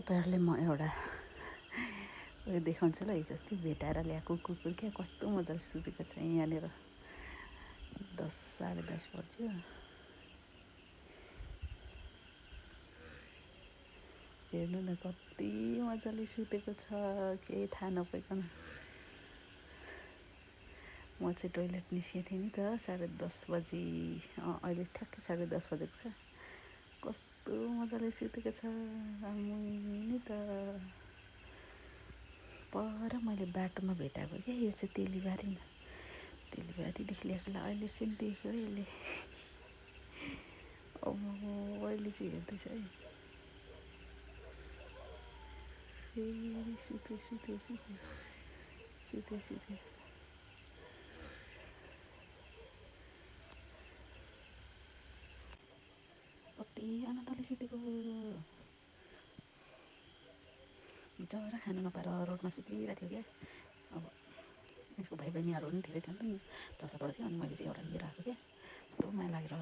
तपाईँहरूले म एउटा उयो देखाउँछु ल। हिजो अस्ति भेटाएर ल्याएको कुकुर क्या, कस्तो मजाले सुतेको छ यहाँनिर। 10 साढे 10 बज्यो। हेर्नु न कति मजाले सुतेको छ, केही थाहा नपाइकन। म चाहिँ टोइलेट निस्केको थिएँ नि त 10:30 बजी। अहिले ठ्याक्कै 10:30 बजेको छ। कस्तो मजाले सुतेको छ नि त। पर मैले बाटोमा भेटाएको क्या, यो चाहिँ तेलीबारीमा। तेलीबारीदेखि ल्याएकोलाई अहिले चाहिँ देख्यो यसले। अब अहिले चाहिँ हेर्दैछ है। फेरि सुत्यो सुत्यो सुत्यो सुत्यो सुत्यो। कति आनन्दले सुतेको। जरा खानु नपाएर रोडमा सुतिरहेको थियो क्या। अब यसको भाइ बहिनीहरू पनि धेरै थियो नि त, चसाबाट थियो। अनि मैले चाहिँ एउटा लिएर आएको क्या, कस्तो माया लागेर